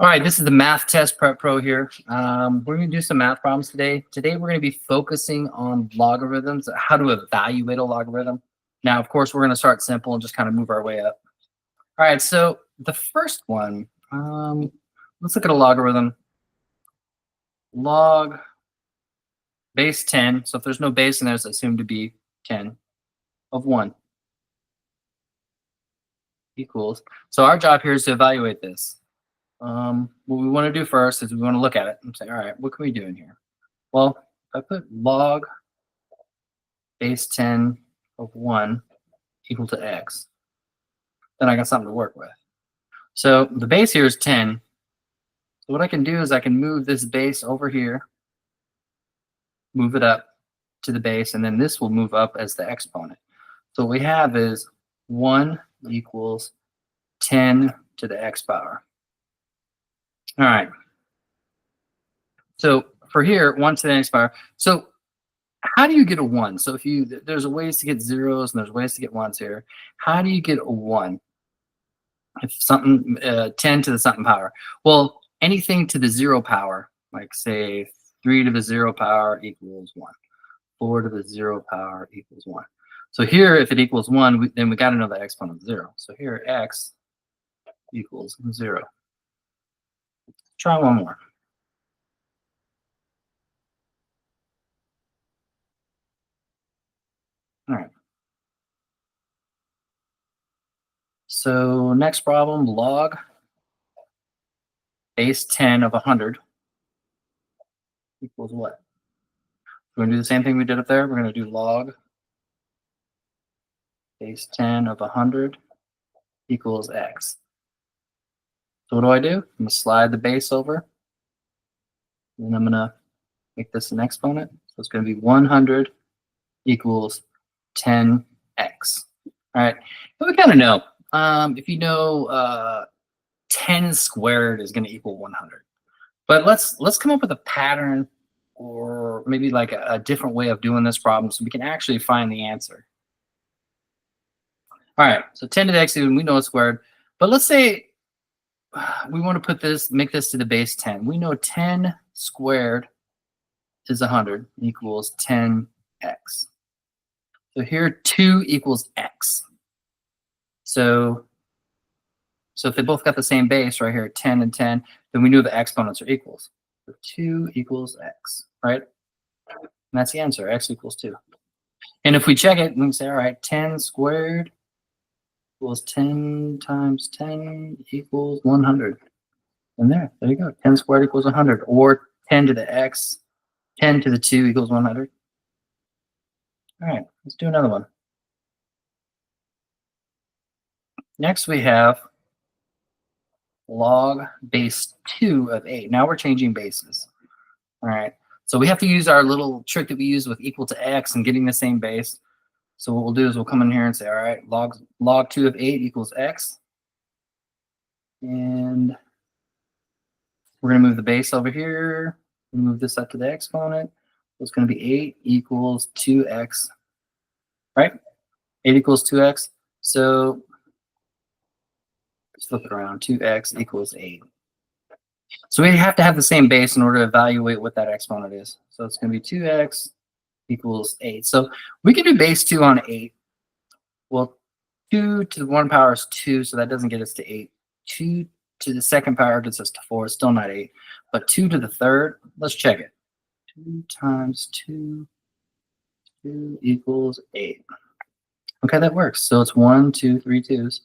All right, this is the Math Test Prep Pro here. We're going to do some math problems today. Today, we're going to be focusing on logarithms, how to evaluate a logarithm. Now, of course, we're going to start simple and just kind of move our way up. All right, so the first one, let's look at a logarithm. Log base 10. So if there's no base in there, it's assumed to be 10 of 1 equals. So our job here is to evaluate this. What we want to do first is we want to look at it and say, all right, what can we do in here? Well, if I put log base 10 of 1 equal to x, then I got something to work with. So the base here is 10. So what I can do is I can move this base over here, move it up to the base, and then this will move up as the exponent. So what we have is 1 equals 10 to the x power. All right. So for here, 1 to the x power. So how do you get a 1? So if there's ways to get zeros and there's ways to get 1s here. How do you get a 1? If something 10 to the something power. Well, anything to the 0 power, like say 3 to the 0 power equals 1. 4 to the 0 power equals 1. So here, if it equals 1, then we got to know the exponent of 0. So here, x equals 0. Try one more. All right. So next problem, log base 10 of 100 equals what? We're going to do the same thing we did up there. We're going to do log base 10 of 100 equals x. So what do? I'm going to slide the base over, and I'm going to make this an exponent. So it's going to be 100 equals 10x. All right, but we kind of know. If you know 10 squared is going to equal 100. But let's come up with a pattern or maybe like a different way of doing this problem so we can actually find the answer. All right, so 10 to the x, we know it's squared. But let's say we want to make this to the base 10. We know 10 squared is 100 equals 10x. So here 2 equals x. So if they both got the same base right here, 10 and 10, then we knew the exponents are equals. So 2 equals x, right? And that's the answer, x equals 2. And if we check it, we can say, all right, 10 squared equals 10 times 10 equals 100. And there you go. 10 squared equals 100. Or 10 to the x, 10 to the 2 equals 100. All right, let's do another one. Next we have log base 2 of 8. Now we're changing bases. All right, so we have to use our little trick that we use with equal to x and getting the same base. So what we'll do is we'll come in here and say, all right, log 2 of 8 equals x. And we're going to move the base over here. Move this up to the exponent. So it's going to be 8 equals 2x, right? 8 equals 2x. So let's flip it around. 2x equals 8. So we have to have the same base in order to evaluate what that exponent is. So it's going to be 2x equals 8. So we can do base 2 on 8. Well, 2 to the 1 power is 2, so that doesn't get us to 8. 2 to the second power gets us to 4. It's still not 8. But 2 to the third, let's check it. 2 times 2 equals 8. Okay, that works. So it's 1, 2, 3 2s.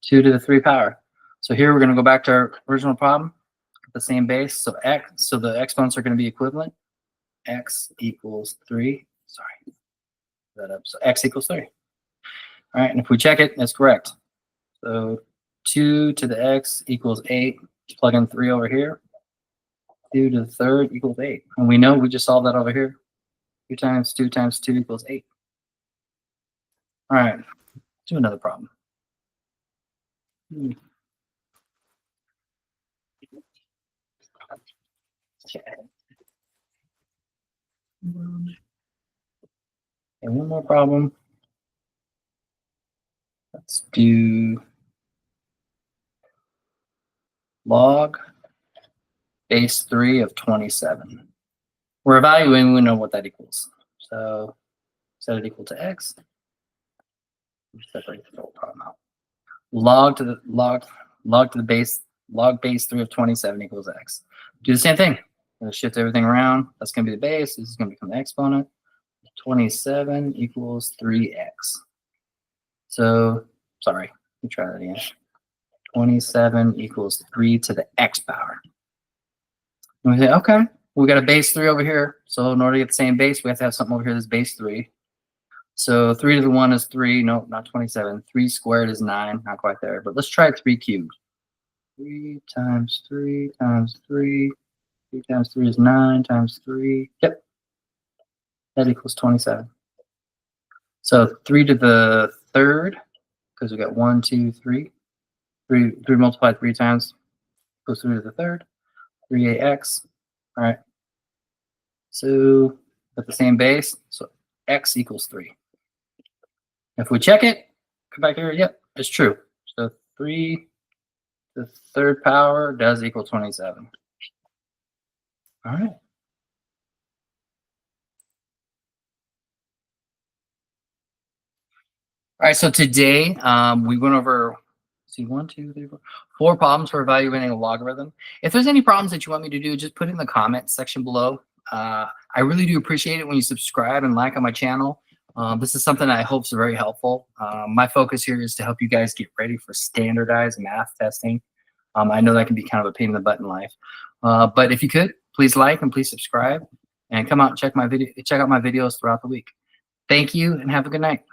2 to the 3 power. So here we're going to go back to our original problem. The same base. So the exponents are going to be equivalent. X equals 3. Sorry. That up. So x equals 3. All right, and if we check it, that's correct. So 2 to the x equals 8. Plug in 3 over here. 2 to the third equals 8. And we know we just solved that over here. 2 times 2 times 2 equals 8. All right, let's do another problem. Okay. And one more problem. Let's do log base 3 of 27. We're evaluating, we know what that equals. So set it equal to x. Separate the whole problem out. Log to the base, log base 3 of 27 equals x. Do the same thing. I'm going to shift everything around. That's going to be the base. This is going to become the exponent. 27 equals 3x. So, sorry, let me try that again. 27 equals 3 to the x power. And we say, okay, we got a base 3 over here. So in order to get the same base, we have to have something over here that's base 3. So 3 to the 1 is 3. No, not 27. 3 squared is 9. Not quite there. But let's try 3 cubed. 3 times 3 times 3. 3 times 3 is 9 times 3. Yep. That equals 27. So 3 to the third, because we got 1, 2, 3. 3 multiplied 3 times goes 3 to the third. 3ax. All right. So at the same base, so x equals 3. If we check it, come back here, yep, it's true. So 3 to the third power does equal 27. All right. All right, so today we went over, see, 1, 2, 3, 4, 4 problems for evaluating a logarithm. If there's any problems that you want me to do, just put it in the comments section below. I really do appreciate it when you subscribe and like on my channel. This is something I hope is very helpful. My focus here is to help you guys get ready for standardized math testing. I know that can be kind of a pain in the butt in life. But if you could, please like and please subscribe and come out and check out my videos throughout the week. Thank you and have a good night.